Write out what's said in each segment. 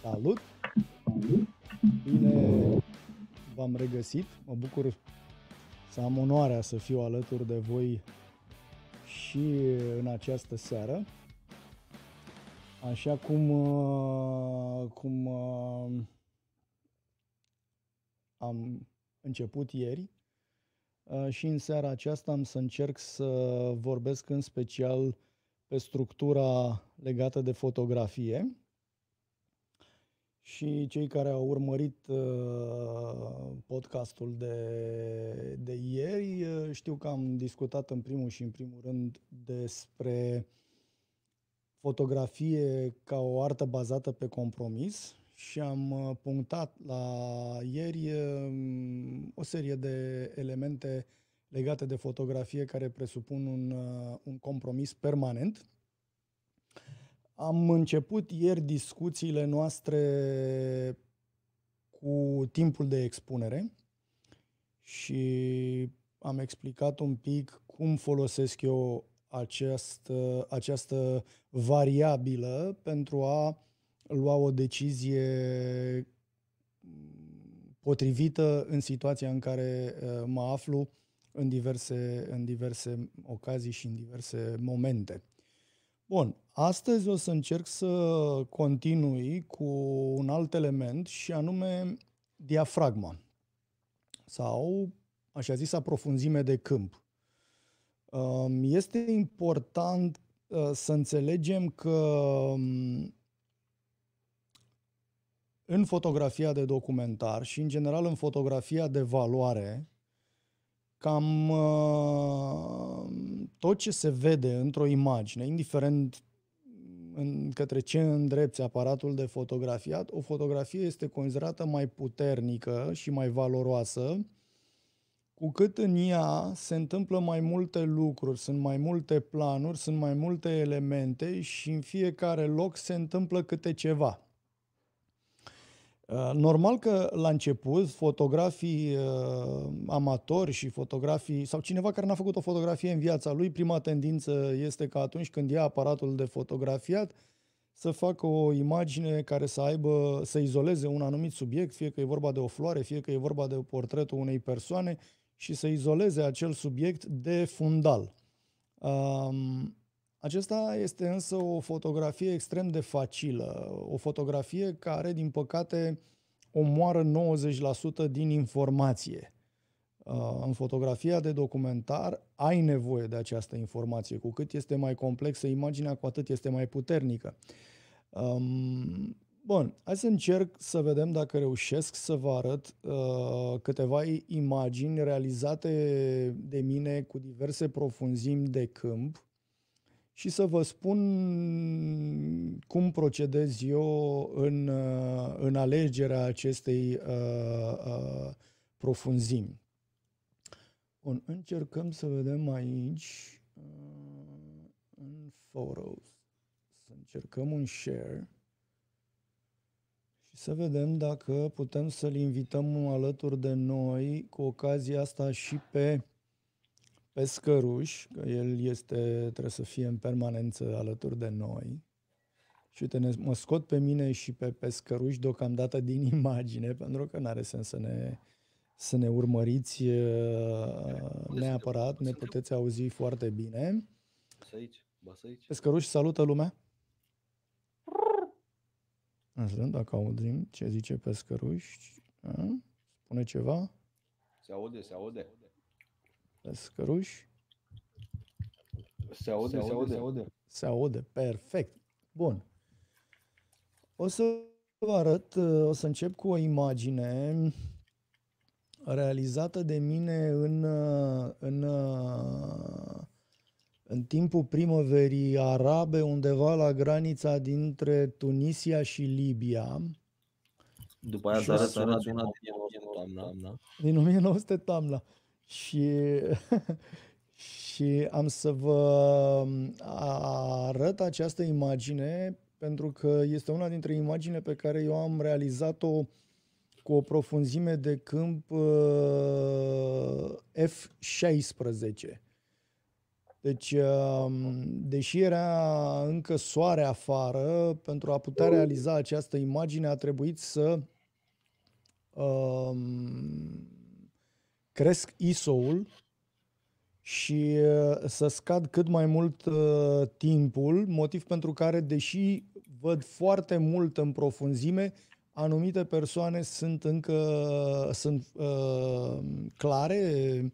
Salut! Bine v-am regăsit. Mă bucur să am onoarea să fiu alături de voi și în această seară. Așa cum am început ieri, și în seara aceasta am să încerc să vorbesc în special pe structura legată de fotografie. Și cei care au urmărit podcastul de ieri știu că am discutat în primul și în primul rând despre fotografie ca o artă bazată pe compromis și am punctat la ieri o serie de elemente legate de fotografie care presupun un compromis permanent. Am început ieri discuțiile noastre cu timpul de expunere și am explicat un pic cum folosesc eu această variabilă pentru a lua o decizie potrivită în situația în care mă aflu în diverse ocazii și în diverse momente. Bun, astăzi o să încerc să continui cu un alt element și anume diafragma sau, așa zisa, profunzime de câmp. Este important să înțelegem că în fotografia de documentar și în general în fotografia de valoare, cam tot ce se vede într-o imagine, indiferent către ce îndrepți aparatul de fotografiat, o fotografie este considerată mai puternică și mai valoroasă cu cât în ea se întâmplă mai multe lucruri, sunt mai multe planuri, sunt mai multe elemente și în fiecare loc se întâmplă câte ceva. Normal că la început fotografii amatori și fotografii sau cineva care n-a făcut o fotografie în viața lui, prima tendință este că atunci când ia aparatul de fotografiat să facă o imagine care să izoleze un anumit subiect, fie că e vorba de o floare, fie că e vorba de portretul unei persoane și să izoleze acel subiect de fundal. Acesta este însă o fotografie extrem de facilă, o fotografie care, din păcate, omoară 90% din informație. În fotografia de documentar ai nevoie de această informație. Cu cât este mai complexă imaginea, cu atât este mai puternică. Bun, hai să încerc să vedem dacă reușesc să vă arăt câteva imagini realizate de mine cu diverse profunzimi de câmp și să vă spun cum procedez eu în alegerea acestei profunzimi. Bun, încercăm să vedem aici în Photos, să încercăm un share și să vedem dacă putem să-l invităm alături de noi cu ocazia asta și pe Pescăruș, că el trebuie să fie în permanență alături de noi. Și uite, mă scot pe mine și pe Pescăruș deocamdată din imagine, pentru că n-are sens să ne urmăriți neapărat, ne puteți auzi foarte bine. Pescăruș, salută lumea! Să vedem dacă auzim ce zice Pescăruș. Spune ceva? Se aude. Pescăruș? Se aude, perfect. Bun. O să vă arăt, o să încep cu o imagine realizată de mine în timpul primăverii arabe, undeva la granița dintre Tunisia și Libia. După aia să arăți una din 1900 din 1900 toamna. Și am să vă arăt această imagine pentru că este una dintre imagine pe care eu am realizat-o cu o profunzime de câmp F16. Deci, deși era încă soare afară, pentru a putea realiza această imagine a trebuit să cresc ISO-ul și să scad cât mai mult timpul, motiv pentru care, deși văd foarte mult în profunzime, anumite persoane sunt încă clare,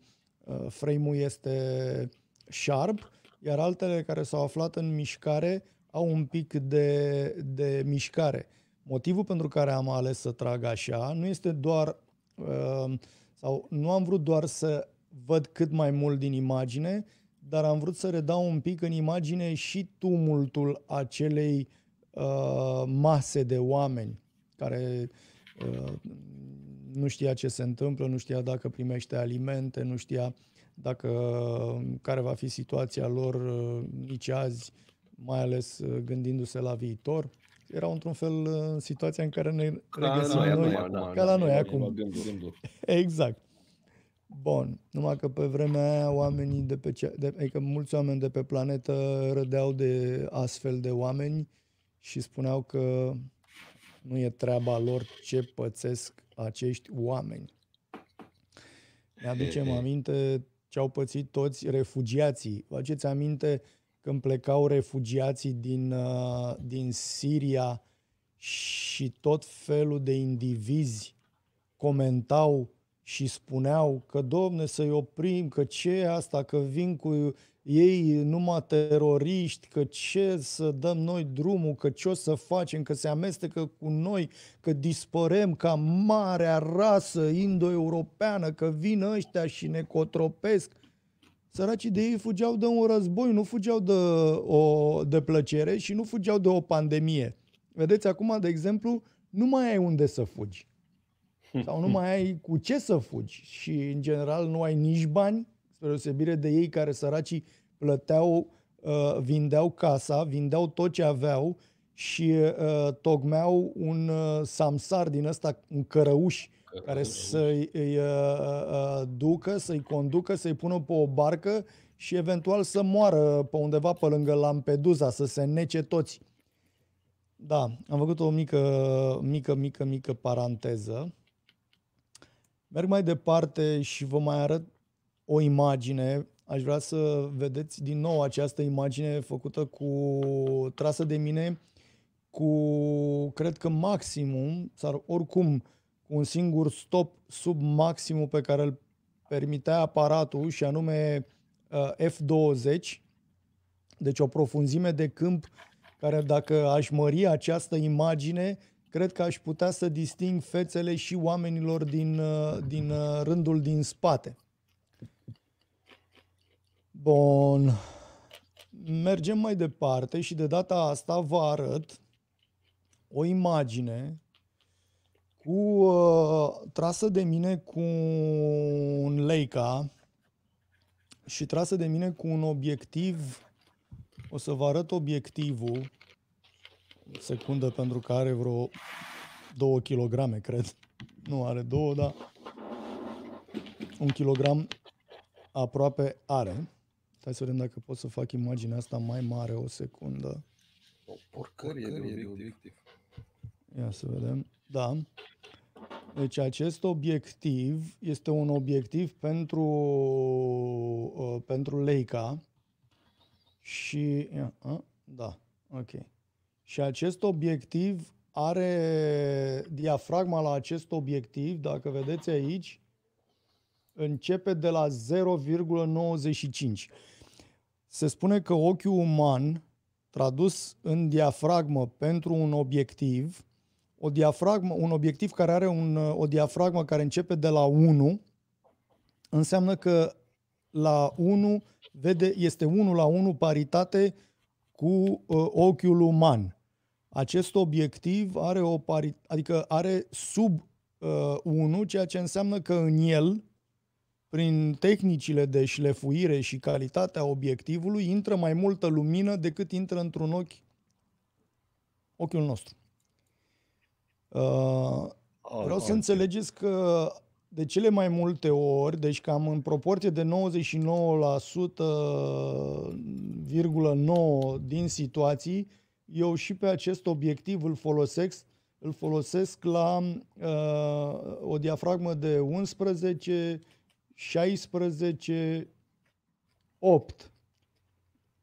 frame-ul este sharp, iar altele care s-au aflat în mișcare au un pic de mișcare. Motivul pentru care am ales să trag așa nu este doar, sau nu am vrut doar să văd cât mai mult din imagine, dar am vrut să redau un pic în imagine și tumultul acelei mase de oameni care nu știa ce se întâmplă, nu știa dacă primește alimente, nu știa care va fi situația lor nici azi, mai ales gândindu-se la viitor. Erau într-un fel în situația în care ne regăsim noi, ca la noi acum. Exact. Bun, numai că pe vremea aia oamenii adică mulți oameni de pe planetă râdeau de astfel de oameni și spuneau că nu e treaba lor ce pățesc acești oameni. Ne aducem aminte ce au pățit toți refugiații. Vă aduceți aminte când plecau refugiații din Siria și tot felul de indivizi comentau și spuneau că, Doamne, să-i oprim, că ce e asta, că vin cu ei numai teroriști, că ce să dăm noi drumul, că ce o să facem, că se amestecă cu noi, că dispărem ca marea rasă indo-europeană, că vin ăștia și ne cotropesc. Săracii de ei fugeau de un război, nu fugeau de plăcere și nu fugeau de o pandemie. Vedeți, acum, de exemplu, nu mai ai unde să fugi. Sau nu mai ai cu ce să fugi și, în general, nu ai nici bani, spre deosebire de ei care, săracii, plăteau, vindeau casa, vindeau tot ce aveau și tocmeau un samsar din ăsta, un cărăuș, care să-i ducă, să-i conducă, să-i pună pe o barcă și eventual să moară pe undeva pe lângă Lampedusa, să se nece toți. Da, am făcut o mică paranteză. Merg mai departe și vă mai arăt o imagine. Aș vrea să vedeți din nou această imagine trasă de mine cu, cred că maximum, sau oricum cu un singur stop sub maximul pe care îl permitea aparatul, și anume F20. Deci o profunzime de câmp care, dacă aș mări această imagine, cred că aș putea să disting fețele și oamenilor din rândul din spate. Bun. Mergem mai departe și de data asta vă arăt o imagine trasă de mine cu un Leica și trasă de mine cu un obiectiv. O să vă arăt obiectivul. O secundă, pentru că are vreo 2 kg, cred. Nu are 2, dar 1 kg aproape are. Hai să vedem dacă pot să fac imaginea asta mai mare, o secundă. O porcărie de obiectiv. Ia să vedem. Da. Deci acest obiectiv este un obiectiv pentru Leica și da, ok. Și acest obiectiv are diafragma la acest obiectiv, dacă vedeți aici, începe de la 0,95. Se spune că ochiul uman, tradus în diafragmă pentru un obiectiv, un obiectiv care are o diafragmă care începe de la 1, înseamnă că la 1 este 1 la 1 paritate cu ochiul uman. Acest obiectiv are sub 1, ceea ce înseamnă că în el, prin tehnicile de șlefuire și calitatea obiectivului, intră mai multă lumină decât intră într-un ochiul nostru. Vreau să înțelegeți că de cele mai multe ori, deci cam în proporție de 99,9% din situații, eu și pe acest obiectiv îl folosesc la o diafragmă de 11, 16, 8.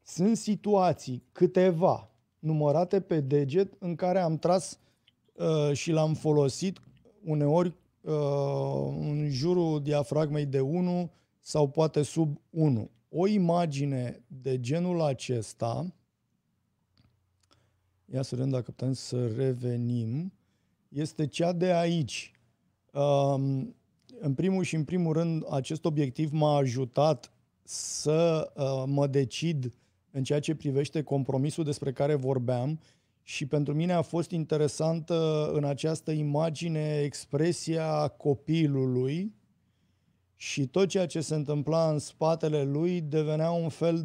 Sunt situații, câteva, numărate pe deget, în care am tras și l-am folosit uneori în jurul diafragmei de 1 sau poate sub 1. O imagine de genul acesta, ia să vedem dacă putem să revenim, este cea de aici. În primul rând, acest obiectiv m-a ajutat să mă decid în ceea ce privește compromisul despre care vorbeam și pentru mine a fost interesantă în această imagine expresia copilului și tot ceea ce se întâmpla în spatele lui devenea un fel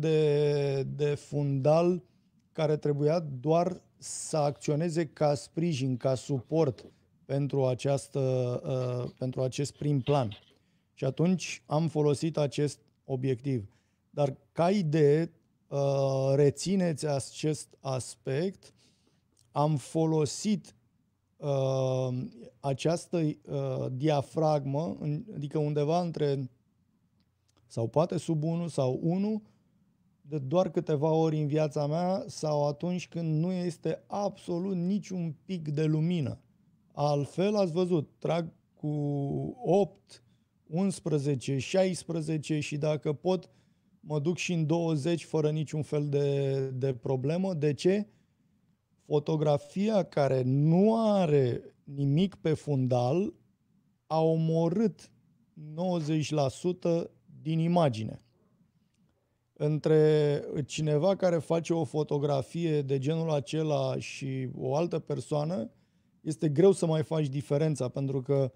de fundal care trebuia doar să acționeze ca sprijin, ca suport pentru acest prim plan. Și atunci am folosit acest obiectiv. Dar ca idee, rețineți acest aspect, am folosit această diafragmă, adică undeva între, sau poate sub 1 sau 1, de doar câteva ori în viața mea sau atunci când nu este absolut niciun pic de lumină. Altfel, ați văzut, trag cu 8, 11, 16 și dacă pot, mă duc și în 20 fără niciun fel de problemă. De ce? Fotografia care nu are nimic pe fundal a omorât 90% din imagine. Între cineva care face o fotografie de genul acela și o altă persoană, este greu să mai faci diferența, pentru că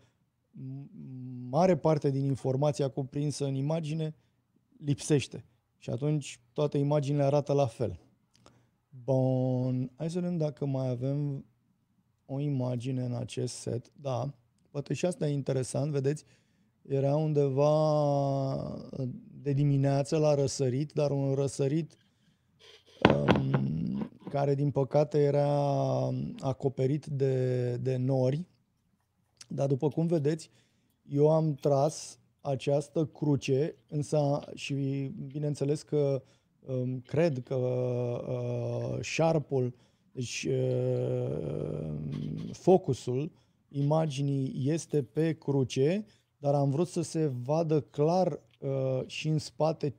mare parte din informația cuprinsă în imagine lipsește. Și atunci toate imaginile arată la fel. Bun, hai să vedem dacă mai avem o imagine în acest set. Da, poate și asta e interesant, vedeți? Era undeva de dimineață la răsărit, dar un răsărit care din păcate era acoperit de nori. Dar după cum vedeți, eu am tras această cruce, însă și bineînțeles că cred că șarpul, deci focusul imaginii este pe cruce, dar am vrut să se vadă clar și în spate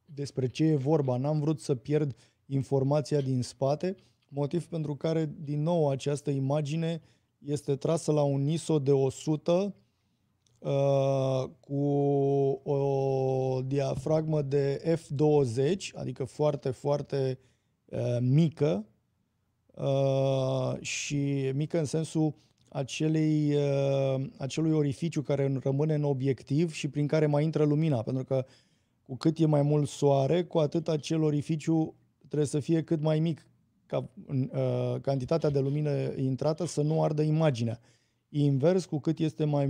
despre ce e vorba. N-am vrut să pierd informația din spate, motiv pentru care, din nou, această imagine este trasă la un ISO de 100 cu o diafragmă de f20, adică foarte, foarte mică și mică în sensul acelui orificiu care rămâne în obiectiv și prin care mai intră lumina, pentru că cu cât e mai mult soare, cu atât acel orificiu trebuie să fie cât mai mic ca cantitatea de lumină intrată să nu ardă imaginea. Invers, cu cât este mai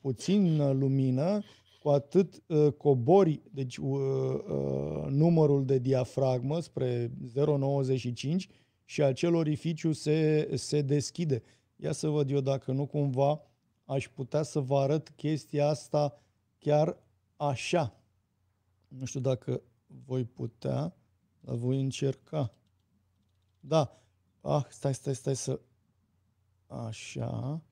puțin lumină, cu atât cobori, deci numărul de diafragmă spre 0,95 și acel orificiu se deschide. Ia să văd eu dacă nu cumva aș putea să vă arăt chestia asta chiar așa. Nu știu dacă voi putea, dar voi încerca. Da. Stai să... Așa.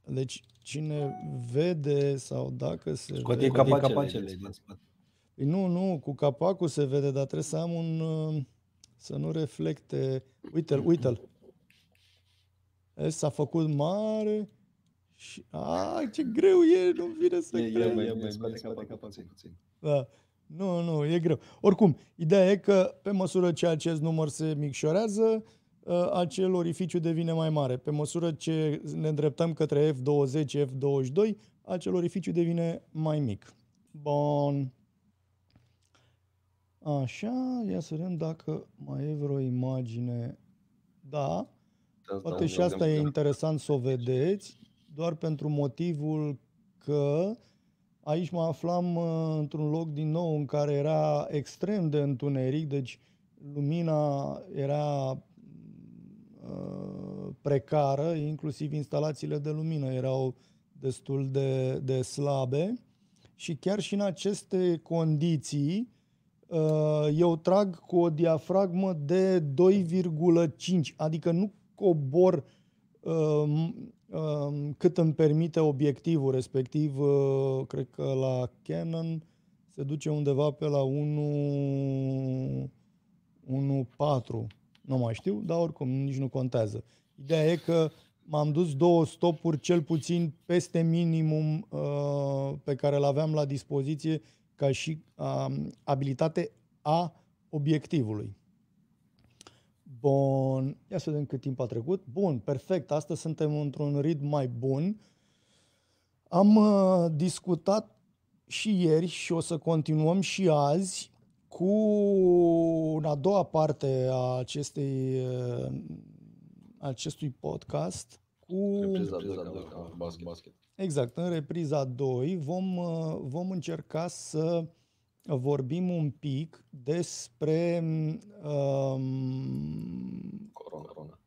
Deci cine vede sau dacă se Scoate vede... capacele din spate. Nu, cu capacul se vede, dar trebuie să am să nu reflecte... Uite-l. S-a făcut mare și... ce greu e, nu vine să cred. Scoate capacul puțin. Da. Nu, e greu. Oricum, ideea e că pe măsură ce acest număr se micșorează, acel orificiu devine mai mare. Pe măsură ce ne îndreptăm către F20, F22, acel orificiu devine mai mic. Bun. Așa, ia să vedem dacă mai e vreo imagine. Da. Poate și asta e interesant să o vedeți, doar pentru motivul că aici mă aflam într-un loc din nou în care era extrem de întuneric, deci lumina era precară, inclusiv instalațiile de lumină erau destul de slabe și chiar și în aceste condiții eu trag cu o diafragmă de 2,5, adică nu cobor cât îmi permite obiectivul, respectiv cred că la Canon se duce undeva pe la 1,4, nu mai știu, dar oricum nici nu contează. Ideea e că m-am dus 2 stopuri cel puțin peste minimum pe care îl aveam la dispoziție ca și abilitate a obiectivului. Bun, ia să vedem cât timp a trecut. Bun, perfect, astăzi suntem într-un ritm mai bun. Am discutat și ieri și o să continuăm și azi cu a doua parte a acestui podcast. Repriza 2, basket. Exact, în repriza 2 vom încerca să vorbim un pic despre Corona.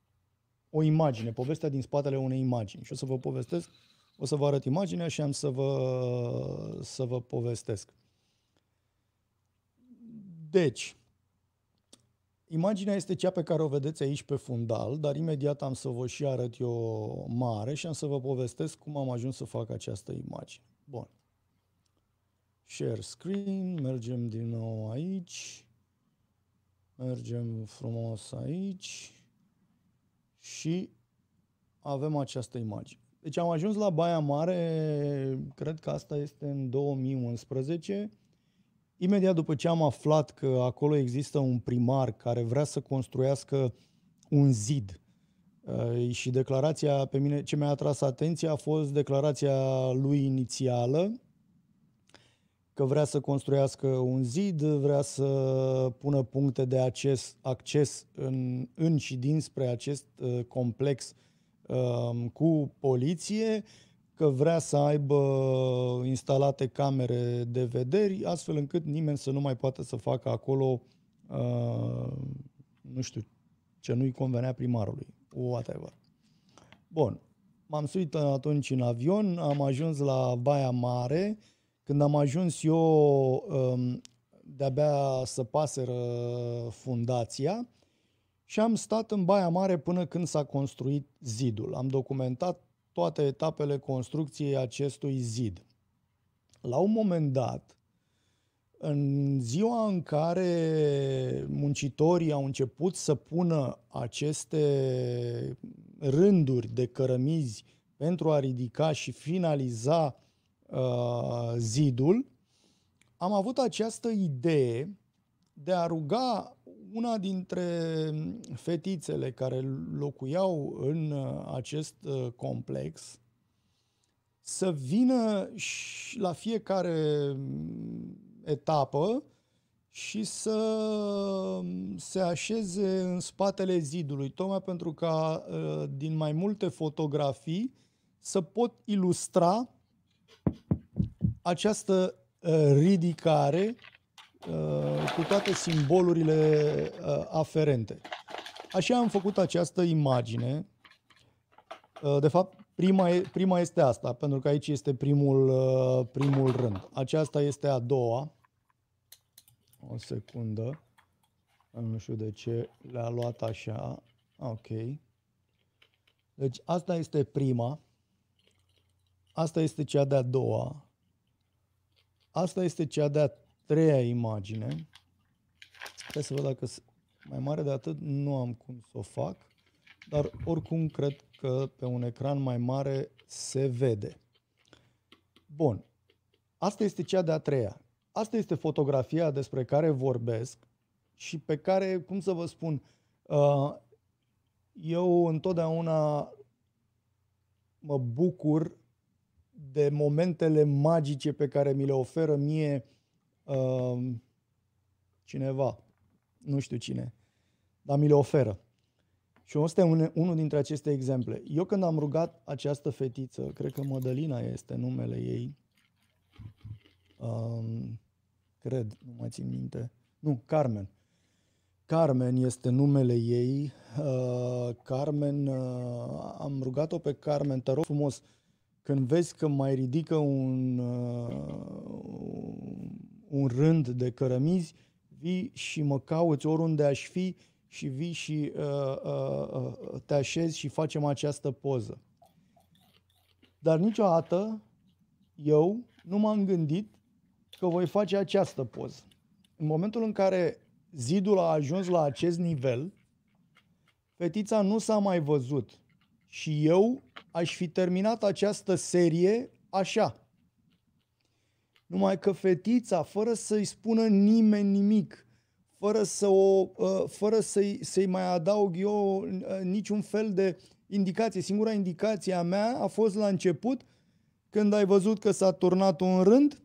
o imagine, povestea din spatele unei imagini. Și o să vă povestesc, o să vă arăt imaginea și am să vă povestesc. Deci, imaginea este cea pe care o vedeți aici pe fundal, dar imediat am să vă și arăt eu mare și am să vă povestesc cum am ajuns să fac această imagine. Bun. Share screen, mergem din nou aici, mergem frumos aici și avem această imagine. Deci am ajuns la Baia Mare, cred că asta este în 2011, imediat după ce am aflat că acolo există un primar care vrea să construiască un zid. Și declarația pe mine, ce mi-a atras atenția a fost declarația lui inițială, că vrea să construiască un zid, vrea să pună puncte de acces în și dinspre acest complex cu poliție, că vrea să aibă instalate camere de vederi, astfel încât nimeni să nu mai poată să facă acolo, nu știu, ce nu-i convenea primarului, whatever. Bun, m-am suit atunci în avion, am ajuns la Baia Mare. Când am ajuns eu, de-abia săpaseră fundația și am stat în Baia Mare până când s-a construit zidul. Am documentat toate etapele construcției acestui zid. La un moment dat, în ziua în care muncitorii au început să pună aceste rânduri de cărămizi pentru a ridica și finaliza zidul, am avut această idee de a ruga una dintre fetițele care locuiau în acest complex să vină la fiecare etapă și să se așeze în spatele zidului, tocmai pentru ca din mai multe fotografii să pot ilustra această ridicare cu toate simbolurile aferente. Așa am făcut această imagine. De fapt, prima este asta, pentru că aici este primul rând. Aceasta este a doua. O secundă. Nu știu de ce le-a luat așa. Ok. Deci asta este prima. Asta este cea de-a doua. Asta este cea de-a treia imagine. Hai să văd dacă mai mare de atât nu am cum să o fac, dar oricum cred că pe un ecran mai mare se vede. Bun. Asta este cea de-a treia. Asta este fotografia despre care vorbesc și pe care, cum să vă spun, eu întotdeauna mă bucur de momentele magice pe care mi le oferă mie cineva, nu știu cine, dar mi le oferă. Și ăsta e unul dintre aceste exemple. Eu când am rugat această fetiță, cred că Mădălina este numele ei, cred, nu mai țin minte, nu, Carmen. Carmen este numele ei. Carmen, am rugat-o pe Carmen, te rog frumos, când vezi că mai ridică un rând de cărămizi, vii și mă cauți oriunde aș fi și vii și te așezi și facem această poză. Dar niciodată eu nu m-am gândit că voi face această poză. În momentul în care zidul a ajuns la acest nivel, fetița nu s-a mai văzut și eu aș fi terminat această serie așa. Numai că fetița, fără să-i spună nimeni nimic, fără să-i mai adaug eu niciun fel de indicație, singura indicație a mea a fost la început, când ai văzut că s-a turnat un rând,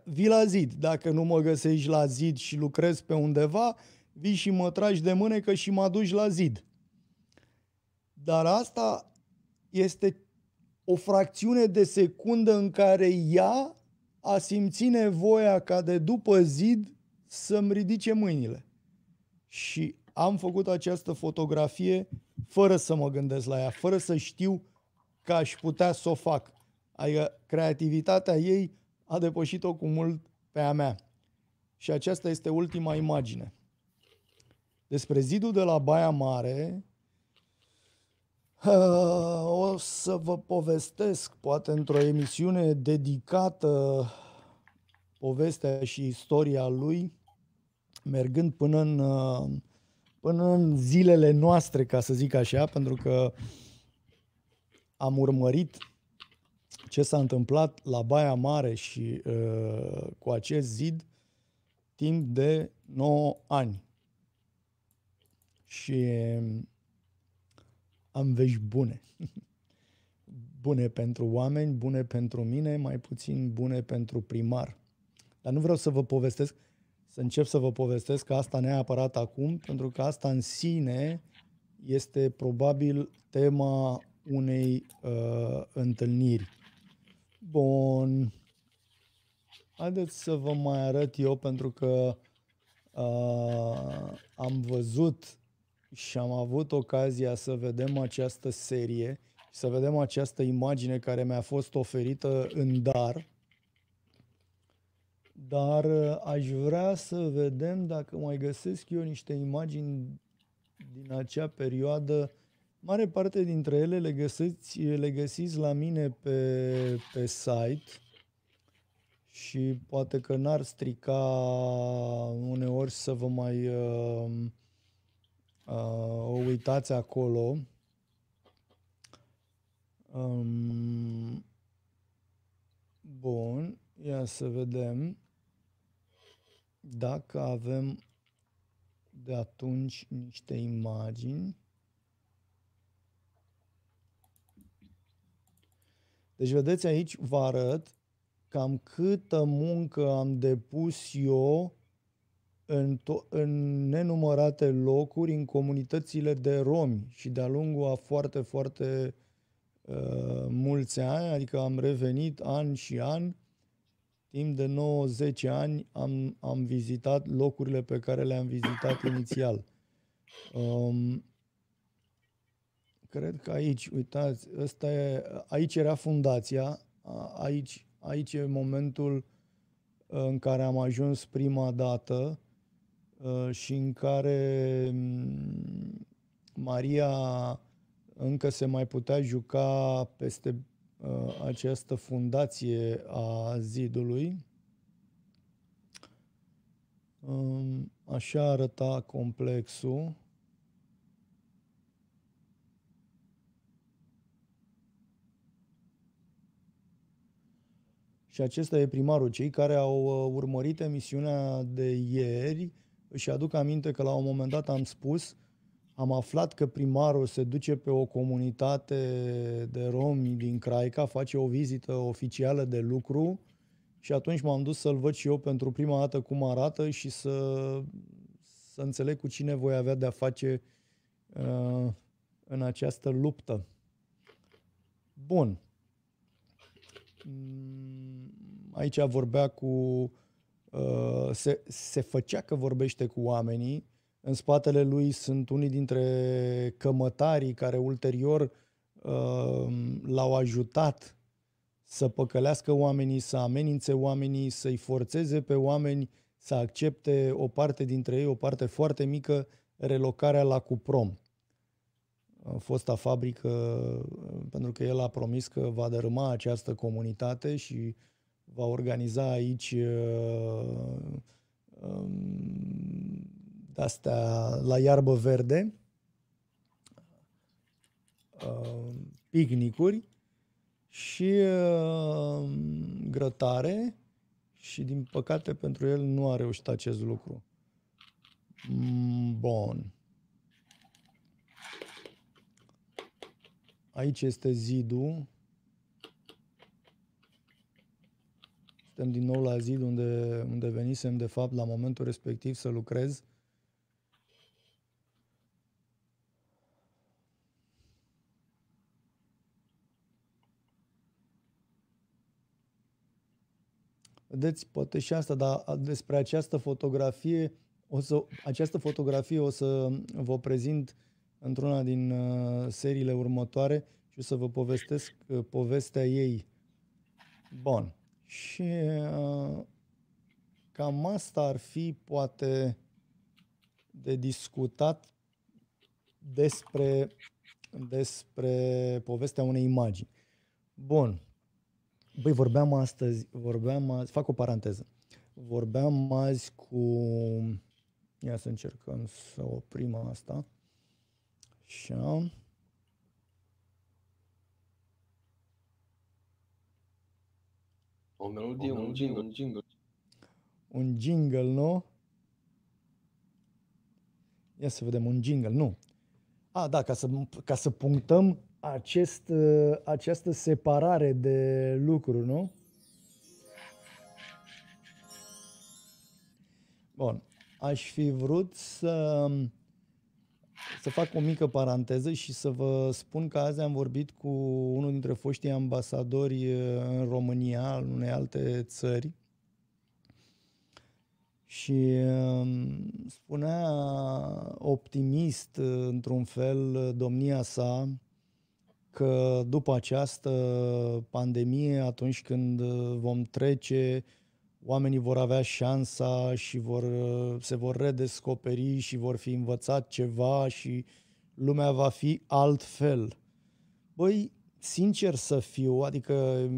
vii la zid. Dacă nu mă găsești la zid și lucrezi pe undeva, vii și mă tragi de mânecă și mă aduci la zid. Dar asta este o fracțiune de secundă în care ea a simțit nevoia ca de după zid să-mi ridice mâinile. Și am făcut această fotografie fără să mă gândesc la ea, fără să știu că aș putea să o fac. Adică creativitatea ei a depășit-o cu mult pe a mea. Și aceasta este ultima imagine. Despre zidul de la Baia Mare o să vă povestesc, poate într-o emisiune dedicată, povestea și istoria lui, mergând până în zilele noastre, ca să zic așa, pentru că am urmărit ce s-a întâmplat la Baia Mare și cu acest zid timp de 9 ani. Și am vești bune. Bune pentru oameni, bune pentru mine, mai puțin bune pentru primar. Dar nu vreau să vă povestesc, să încep să vă povestesc că asta neapărat acum, pentru că asta în sine este probabil tema unei întâlniri. Bun. Haideți să vă mai arăt eu, pentru că am văzut și am avut ocazia să vedem această serie, să vedem această imagine care mi-a fost oferită în dar. Dar aș vrea să vedem dacă mai găsesc eu niște imagini din acea perioadă. Mare parte dintre ele le găsiți la mine pe site și poate că n-ar strica uneori să vă mai o uitați acolo. Bun, ia să vedem dacă avem de atunci niște imagini. Deci vedeți aici, vă arăt cam câtă muncă am depus eu în nenumărate locuri, în comunitățile de romi și de-a lungul a foarte, foarte mulți ani, adică am revenit an și an, timp de 9-10 ani am vizitat locurile pe care le-am vizitat inițial. Cred că aici, uitați, aici era fundația, aici e momentul în care am ajuns prima dată și în care Maria încă se mai putea juca peste această fundație a zidului. Așa arăta complexul. Și acesta e primarul. Cei care au urmărit emisiunea de ieri își aduc aminte că la un moment dat am aflat că primarul se duce pe o comunitate de romi din Craica, face o vizită oficială de lucru și atunci m-am dus să-l văd și eu pentru prima dată cum arată și să înțeleg cu cine voi avea de-a face în această luptă. Bun. Aici vorbea cu... se făcea că vorbește cu oamenii. În spatele lui sunt unii dintre cămătarii care ulterior l-au ajutat să păcălească oamenii, să amenințe oamenii, să-i forțeze pe oameni să accepte o parte dintre ei, o parte foarte mică, relocarea la Cuprom. Fosta fabrică, pentru că el a promis că va dărâma această comunitate și va organiza aici de-astea la iarbă verde, picnicuri și grătare și din păcate pentru el nu a reușit acest lucru. Bun. Aici este zidul. Suntem din nou la zid unde venisem de fapt la momentul respectiv să lucrez. Vedeți, poate și asta, dar despre această fotografie o să vă prezint într-una din seriile următoare și o să vă povestesc povestea ei. Bun. Și cam asta ar fi poate de discutat despre povestea unei imagini. Bun. Băi, fac o paranteză. Vorbeam azi cu... Ia să încercăm să oprim asta. Așa. O melodie, un jingle. Un jingle, nu? Ia să vedem, un jingle, nu. Da, ca să punctăm această separare de lucruri, nu? Bun. Aș fi vrut să fac o mică paranteză și să vă spun că azi am vorbit cu unul dintre foștii ambasadori în România, al unei alte țări. Și spunea optimist, într-un fel, domnia sa, că după această pandemie, atunci când vom trece, oamenii vor avea șansa și se vor redescoperi și vor fi învățat ceva și lumea va fi altfel. Băi, sincer să fiu, adică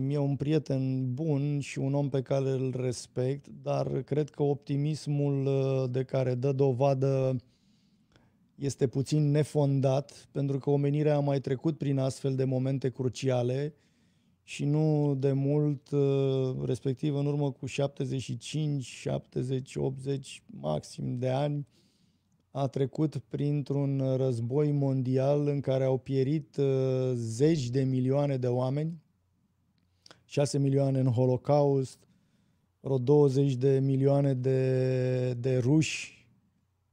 e un prieten bun și un om pe care îl respect, dar cred că optimismul de care dă dovadă este puțin nefondat, pentru că omenirea a mai trecut prin astfel de momente cruciale și nu de mult, respectiv în urmă cu 75, 70, 80 maxim de ani, a trecut printr-un război mondial în care au pierit zeci de milioane de oameni, 6 milioane în Holocaust, vreo 20 de milioane de ruși.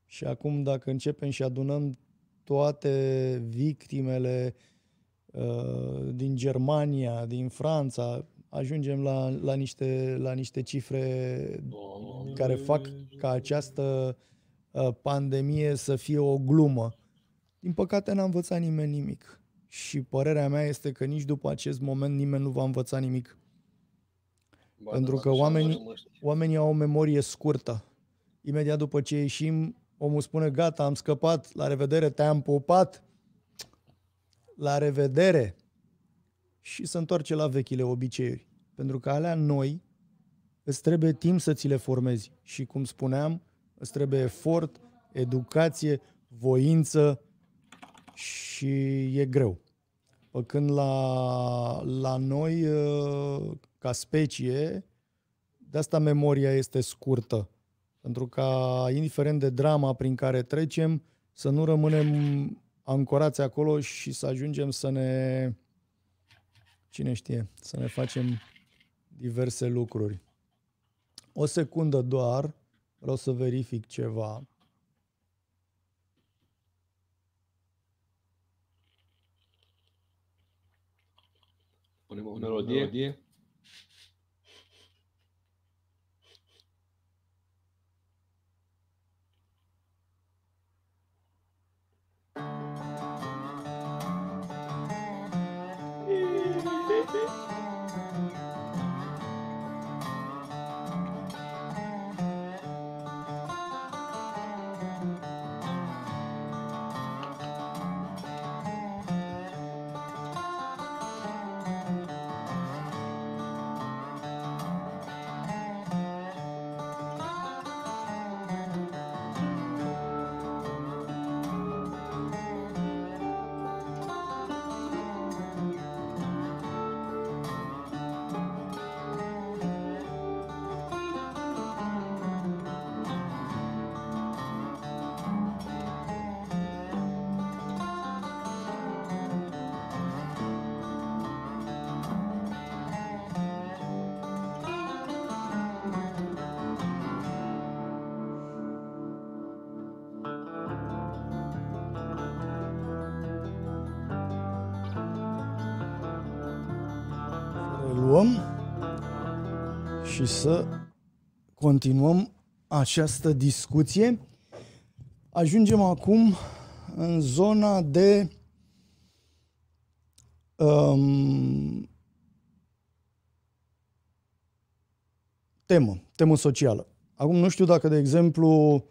Și acum dacă începem și adunăm toate victimele din Germania, din Franța, ajungem la niște cifre care fac ca această pandemie să fie o glumă. Din păcate n-a învățat nimeni nimic. Și părerea mea este că nici după acest moment nimeni nu va învăța nimic. Pentru că oamenii au o memorie scurtă. Imediat după ce ieșim, omul spune, gata, am scăpat, la revedere, te-am pupat, la revedere. Și se întoarce la vechile obiceiuri. Pentru că alea noi îți trebuie timp să ți le formezi. Și cum spuneam, îți trebuie efort, educație, voință și e greu. Când la noi, ca specie, de asta memoria este scurtă. Pentru ca, indiferent de drama prin care trecem, să nu rămânem ancorați acolo și să ajungem să ne, cine știe, să ne facem diverse lucruri. O secundă doar, vreau să verific ceva. melodie. Reluăm și să continuăm această discuție. Ajungem acum în zona de temă socială. Acum nu știu dacă, de exemplu,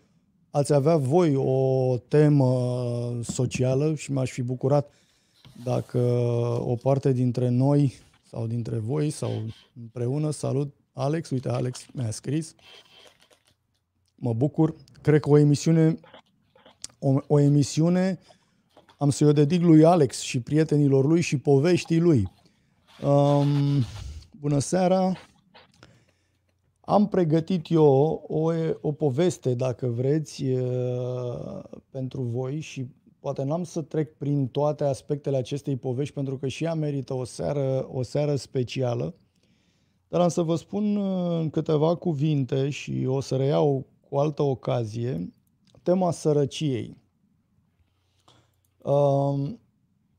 ați avea voi o temă socială și m-aș fi bucurat dacă o parte dintre noi sau dintre voi sau împreună. Salut, Alex. Uite, Alex mi-a scris. Mă bucur. Cred că o emisiune am să o dedic lui Alex și prietenilor lui și poveștii lui. Bună seara. Am pregătit eu o poveste, dacă vreți, pentru voi și poate n-am să trec prin toate aspectele acestei povești pentru că și ea merită o seară specială, dar am să vă spun în câteva cuvinte și o să reiau cu altă ocazie tema sărăciei.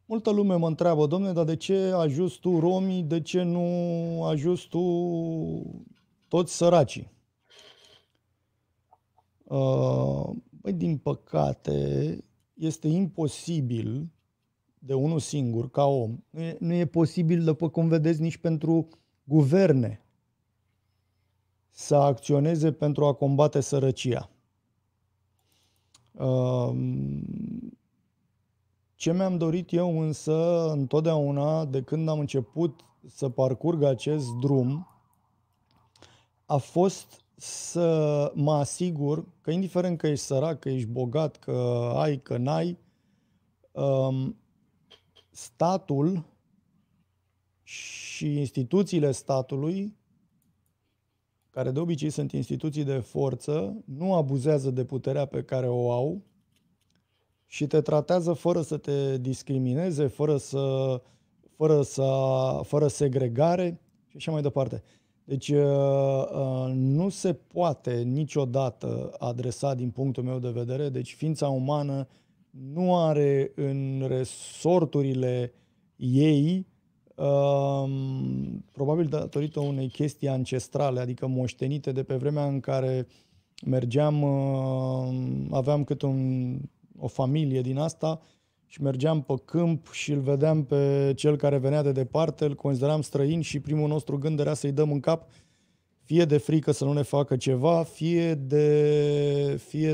Multă lume mă întreabă, dom'le, dar de ce ajuți tu romii, de ce nu ajuți tu toți săracii? Băi, din păcate, este imposibil de unul singur, ca om. Nu e posibil, după cum vedeți, nici pentru guverne să acționeze pentru a combate sărăcia. Ce mi-am dorit eu însă întotdeauna, de când am început să parcurg acest drum, a fost să mă asigur că, indiferent că ești sărac, că ești bogat, că ai, că n-ai, statul și instituțiile statului, care de obicei sunt instituții de forță, nu abuzează de puterea pe care o au și te tratează fără să te discrimineze, fără segregare și așa mai departe. Deci nu se poate niciodată adresa, din punctul meu de vedere, deci ființa umană nu are în resorturile ei, probabil datorită unei chestii ancestrale, adică moștenite de pe vremea în care mergeam, aveam câte o familie din asta și mergeam pe câmp și îl vedeam pe cel care venea de departe, îl consideram străin și primul nostru gând era să-i dăm în cap, fie de frică să nu ne facă ceva, fie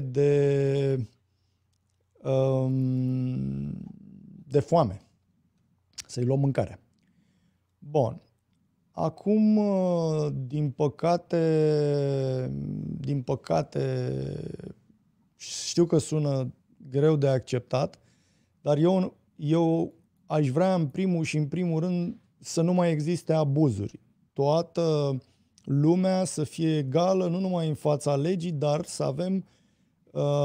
de foame, să-i luăm mâncarea. Bun. Acum, din păcate, știu că sună greu de acceptat, dar eu aș vrea în primul rând să nu mai existe abuzuri. Toată lumea să fie egală, nu numai în fața legii, dar să avem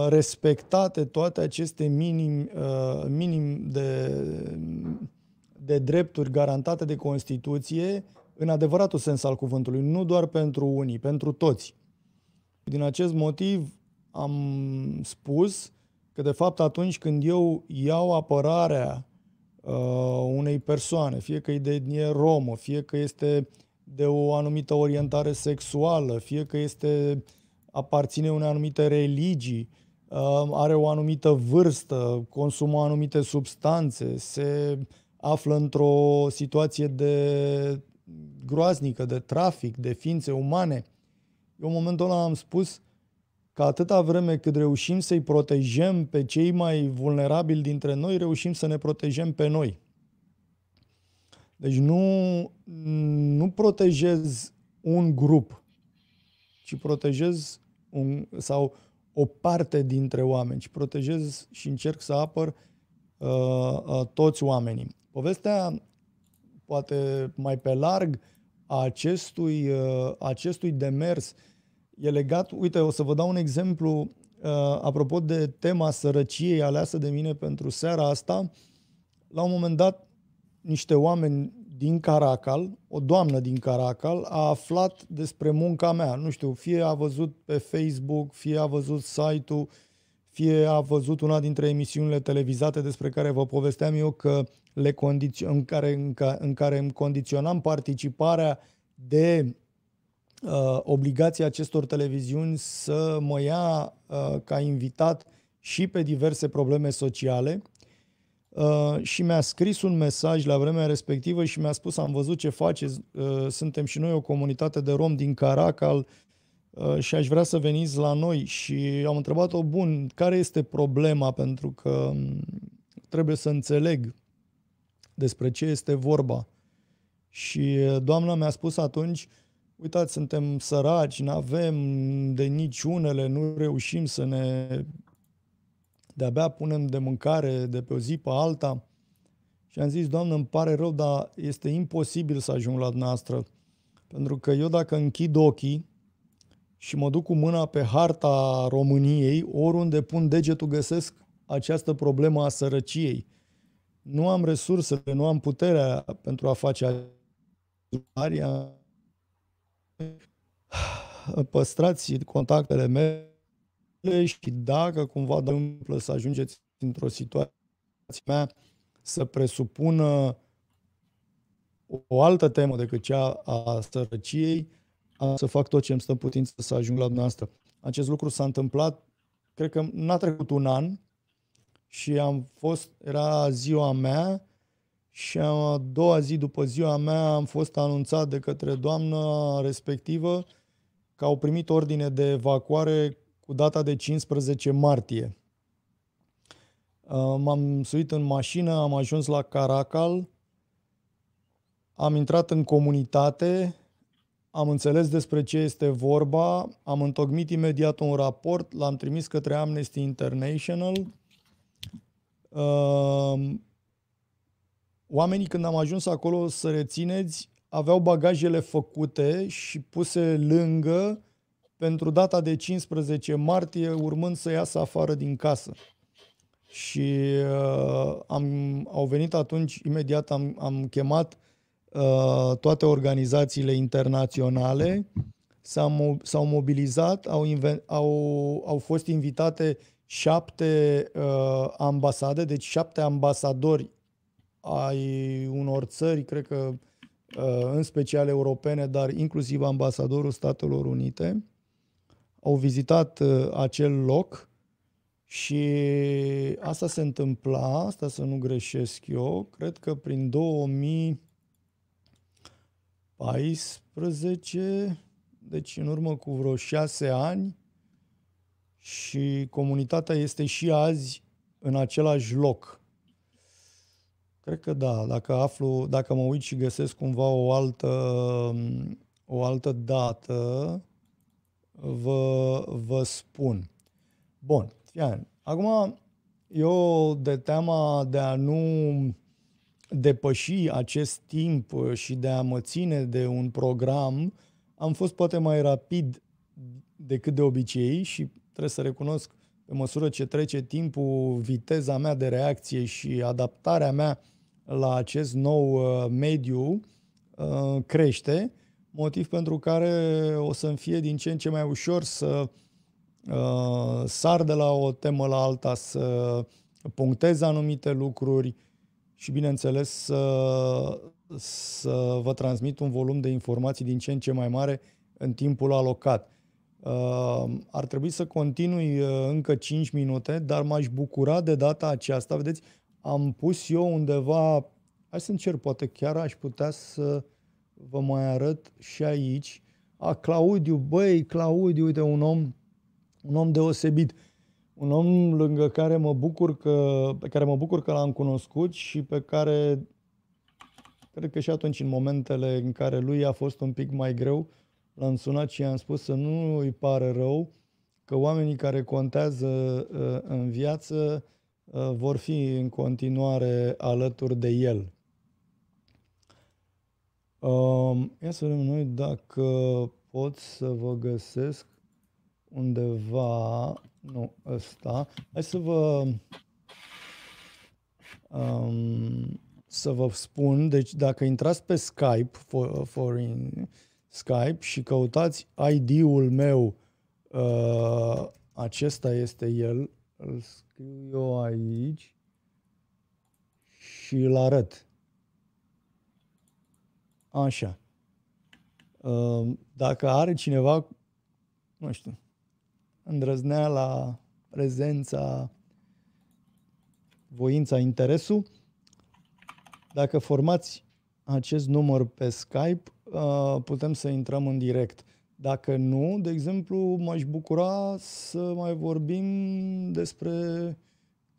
respectate toate aceste minim de drepturi garantate de Constituție, în adevăratul sens al cuvântului, nu doar pentru unii, pentru toți. Din acest motiv am spus că, de fapt, atunci când eu iau apărarea unei persoane, fie că e de etnie romă, fie că este de o anumită orientare sexuală, fie că aparține unei anumite religii, are o anumită vârstă, consumă anumite substanțe, se află într-o situație groaznică, de trafic, de ființe umane. Eu în momentul ăla am spus că atâta vreme cât reușim să-i protejăm pe cei mai vulnerabili dintre noi, reușim să ne protejăm pe noi. Deci nu protejez un grup, ci protejez sau o parte dintre oameni, ci protejez și încerc să apăr toți oamenii. Povestea, poate mai pe larg, a acestui demers e legat, uite, o să vă dau un exemplu apropo de tema sărăciei aleasă de mine pentru seara asta. La un moment dat, niște oameni din Caracal, o doamnă din Caracal, a aflat despre munca mea. Nu știu, fie a văzut pe Facebook, fie a văzut site-ul, fie a văzut una dintre emisiunile televizate despre care vă povesteam eu că în care îmi condiționam participarea de obligația acestor televiziuni să mă ia ca invitat și pe diverse probleme sociale. Și mi-a scris un mesaj la vremea respectivă și mi-a spus: am văzut ce faceți, suntem și noi o comunitate de rom din Caracal și aș vrea să veniți la noi. Și am întrebat-o: bun, care este problema? Pentru că trebuie să înțeleg despre ce este vorba. Și doamna mi-a spus atunci: uitați, suntem săraci, n-avem de niciunele, nu reușim să de-abia punem de mâncare de pe o zi pe alta. Și am zis: doamnă, îmi pare rău, dar este imposibil să ajung la dumneavoastră. Pentru că eu, dacă închid ochii și mă duc cu mâna pe harta României, oriunde pun degetul găsesc această problemă a sărăciei. Nu am resursele, nu am puterea pentru a face aria. Păstrați contactele mele și dacă cumva întâmplă să ajungeți într-o situație mea să presupună o altă temă decât cea a sărăciei, am să fac tot ce îmi stă în putință să ajung la dumneavoastră. Acest lucru s-a întâmplat, cred că n-a trecut un an și era ziua mea și a doua zi după ziua mea am fost anunțat de către doamna respectivă că au primit ordine de evacuare cu data de 15 martie. M-am suit în mașină, am ajuns la Caracal, am intrat în comunitate, am înțeles despre ce este vorba, am întocmit imediat un raport, l-am trimis către Amnesty International. Oamenii, când am ajuns acolo, să rețineți, aveau bagajele făcute și puse lângă pentru data de 15 martie, urmând să iasă afară din casă. Și au venit atunci, imediat am chemat toate organizațiile internaționale, s-au mobilizat, au fost invitate 7 ambasade, deci 7 ambasadori ai unor țări, cred că în special europene, dar inclusiv ambasadorul Statelor Unite, au vizitat acel loc și asta se întâmpla, asta să nu greșesc eu, cred că prin 2014, deci în urmă cu vreo 6 ani, și comunitatea este și azi în același loc. Cred că da, dacă mă uit și găsesc cumva o altă dată, vă spun. Bun, fie. Acum, eu de teama de a nu depăși acest timp și de a mă ține de un program, am fost poate mai rapid decât de obicei și trebuie să recunosc, pe măsură ce trece timpul, viteza mea de reacție și adaptarea mea la acest nou mediu crește, motiv pentru care o să-mi fie din ce în ce mai ușor să sar de la o temă la alta, să punctez anumite lucruri și, bineînțeles, să vă transmit un volum de informații din ce în ce mai mare în timpul alocat. Ar trebui să continui încă 5 minute, dar m-aș bucura de data aceasta. Vedeți, am pus eu undeva, hai să încerc, poate chiar aș putea să vă mai arăt și aici. Claudiu, băi, Claudiu, uite, un om deosebit. Un om lângă care pe care mă bucur că l-am cunoscut și pe care, cred că și atunci, în momentele în care lui a fost un pic mai greu, l-am sunat și i-am spus să nu îi pară rău, că oamenii care contează în viață vor fi în continuare alături de el. Ia să vedem noi dacă pot să vă găsesc undeva, nu ăsta, hai să vă spun, deci dacă intrați pe Skype, Skype și căutați ID-ul meu, acesta este el, îl scriu eu aici și îl arăt. Așa. Dacă are cineva, nu știu, îndrăzneala, prezența, voința, interesul, dacă formați acest număr pe Skype, putem să intrăm în direct. Dacă nu, de exemplu, m-aș bucura să mai vorbim despre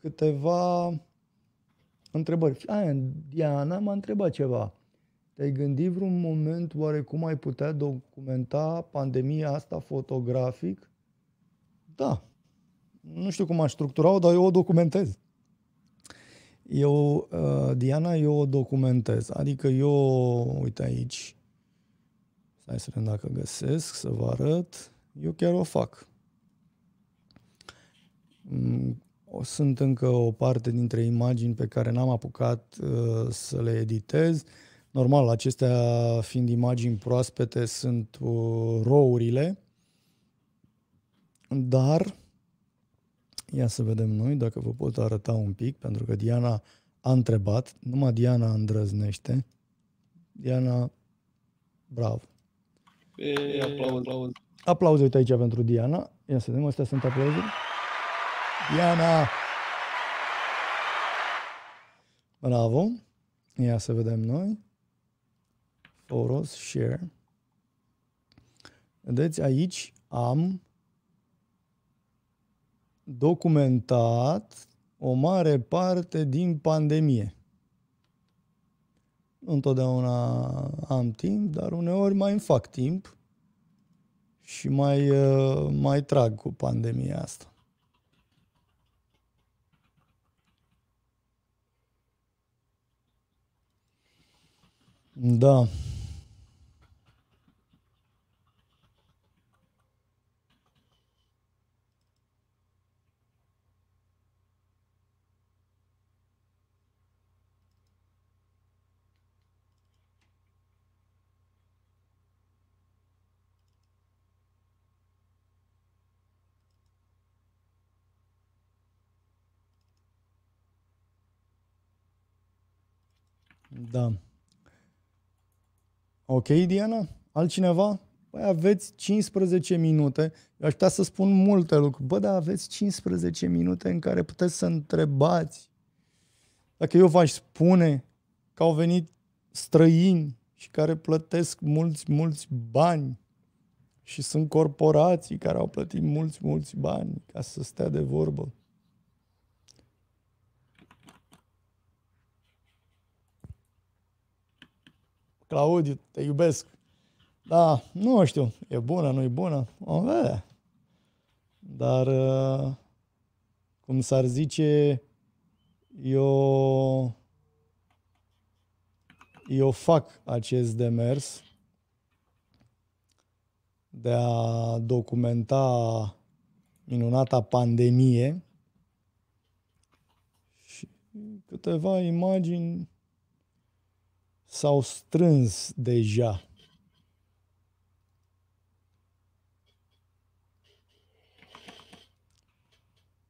câteva întrebări. Diana m-a întrebat ceva. Te-ai gândit vreun moment oare cum ai putea documenta pandemia asta fotografic? Da. Nu știu cum aș structura-o, dar eu o documentez. Diana, eu o documentez. Adică uite aici, stai să vedem dacă găsesc, să vă arăt. Eu chiar o fac. Sunt încă o parte dintre imagini pe care n-am apucat să le editez. Normal, acestea fiind imagini proaspete, sunt RAW-urile, dar ia să vedem noi dacă vă pot arăta un pic, pentru că Diana a întrebat, numai Diana îndrăznește. Diana, bravo. Aplauze. Aplauze, uite aici pentru Diana. Ia să vedem, astea sunt aplauzuri. Diana! Bravo. Ia să vedem noi. Photos, share. Vedeți, aici am documentat o mare parte din pandemie. Nu întotdeauna am timp, dar uneori mai îmi fac timp și mai trag cu pandemia asta. Da. Da. Ok, Diana? Altcineva? Păi aveți 15 minute. Eu aș putea să spun multe lucruri. Bă, dar aveți 15 minute în care puteți să întrebați. Dacă eu v-aș spune că au venit străini și care plătesc mulți bani și sunt corporații care au plătit mulți bani ca să stea de vorbă. Claudiu, te iubesc. Da, nu știu, e bună, nu e bună? O vedea. Dar, cum s-ar zice, eu fac acest demers de a documenta minunata pandemie și câteva imagini s-au strâns deja.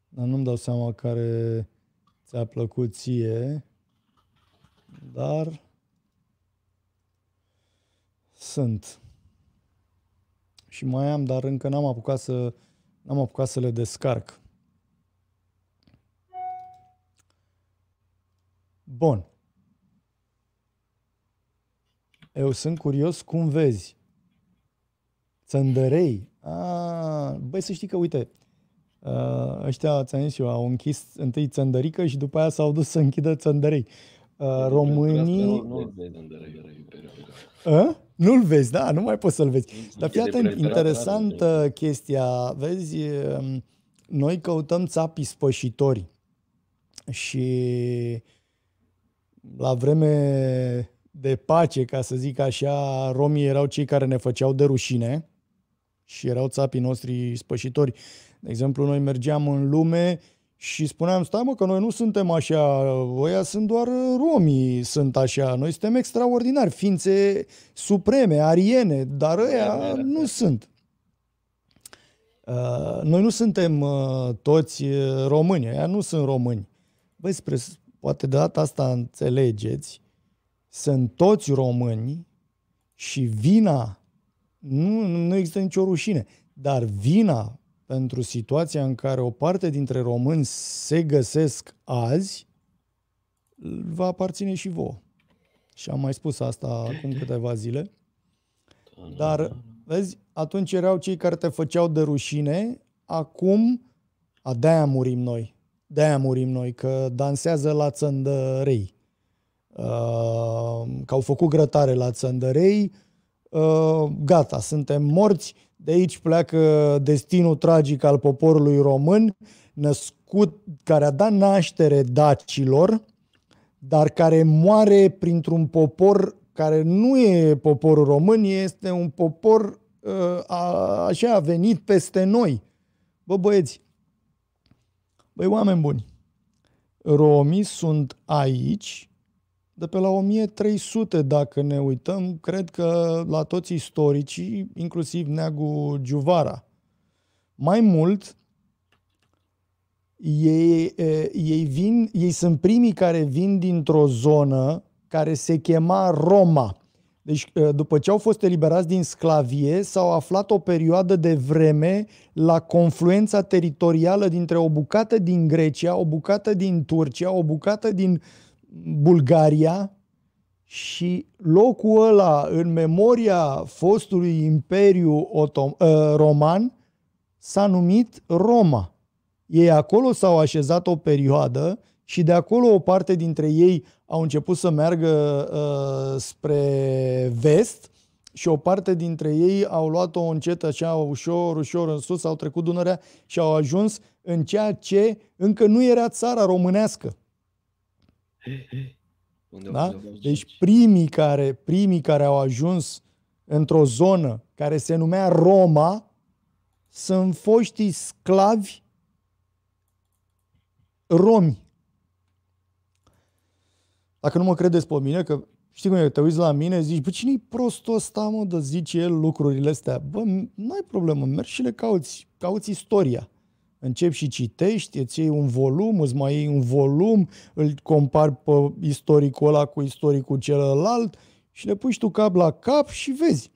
Dar nu-mi dau seama care ți-a plăcut ție. dar sunt. Și mai am, dar încă n-am apucat să le descarc. Bun. Eu sunt curios cum vezi. Țăndărei. Băi, să știi că, uite, ăștia, ți-am zis eu, au închis întâi Țăndărică și după aia s-au dus să închidă Țăndărei. Românii... Nu-l vezi, da, nu mai poți să-l vezi. Dar fii atent, interesantă chestia, vezi, noi căutăm țapii spășitori și la vreme de pace, ca să zic așa, romii erau cei care ne făceau de rușine și erau țapii noștri spășitori. De exemplu, noi mergeam în lume și spuneam, stai mă, că noi nu suntem așa, ăia sunt doar romii, sunt așa, noi suntem extraordinari, ființe supreme, ariene, dar ăia nu sunt. Noi nu suntem toți români, ăia nu sunt români. Băi, poate de data asta înțelegeți, sunt toți români și vina, nu există nicio rușine, dar vina pentru situația în care o parte dintre români se găsesc azi, va aparține și vouă. Și am mai spus asta acum câteva zile. Dar, vezi, atunci erau cei care te făceau de rușine, acum, de-aia murim noi. De-aia murim noi, că dansează la Țăndărei. Că au făcut grătare la Țăndărei, gata, suntem morți. De aici pleacă destinul tragic al poporului român, născut, care a dat naștere dacilor, dar care moare printr-un popor care nu e poporul român, este un popor așa, a venit peste noi. Bă, băieți, băi, oameni buni, romii sunt aici de pe la 1300, dacă ne uităm, cred că la toți istoricii, inclusiv Neagu Giuvara. Mai mult, ei sunt primii care vin dintr-o zonă care se chema Roma. Deci, după ce au fost eliberați din sclavie, s-au aflat o perioadă de vreme la confluența teritorială dintre o bucată din Grecia, o bucată din Turcia, o bucată din Bulgaria, și locul ăla, în memoria fostului Imperiu Roman, s-a numit Roma. Ei acolo s-au așezat o perioadă și de acolo o parte dintre ei au început să meargă spre vest și o parte dintre ei au luat-o încet, așa, ușor, ușor în sus, au trecut Dunărea și au ajuns în ceea ce încă nu era țara românească. Da? Deci primii care au ajuns într-o zonă care se numea Roma sunt foștii sclavi romi. Dacă nu mă credeți pe mine, că știi cum e, te uiți la mine, zici, bă, cine-i prostul ăsta, mă, de zice el lucrurile astea? Bă, n-ai problemă, mergi și le cauți istoria. Începi și citești, îți iei un volum, îți mai iei un volum, îl compari pe istoricul ăla cu istoricul celălalt și le pui și tu cap la cap și vezi.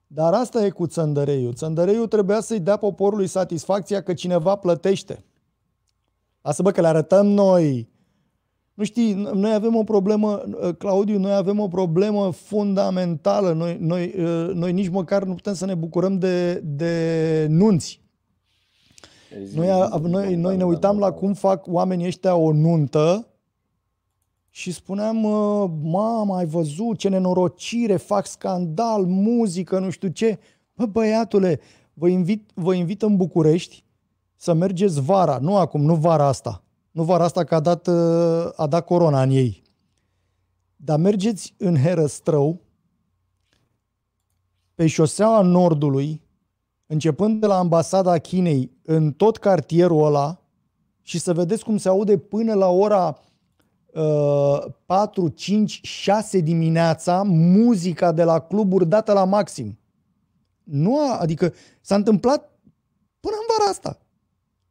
Dar asta e cu Țăndăreiul. Țăndăreiul trebuia să-i dea poporului satisfacția că cineva plătește. Lasă, bă, că le arătăm noi. Nu știi, noi avem o problemă, Claudiu, noi avem o problemă fundamentală. Noi nici măcar nu putem să ne bucurăm de nunți. Noi ne uitam la cum fac oamenii ăștia o nuntă și spuneam, mamă, ai văzut ce nenorocire, fac scandal, muzică, nu știu ce. Bă, băiatule, vă invit în București să mergeți vara, nu acum, nu vara asta. Nu vara asta că a dat corona în ei. Dar mergeți în Herăstrău, pe șoseaua Nordului, începând de la ambasada Chinei, în tot cartierul ăla, și să vedeți cum se aude până la ora 4, 5, 6 dimineața muzica de la cluburi dată la maxim. Adică s-a întâmplat până în vara asta.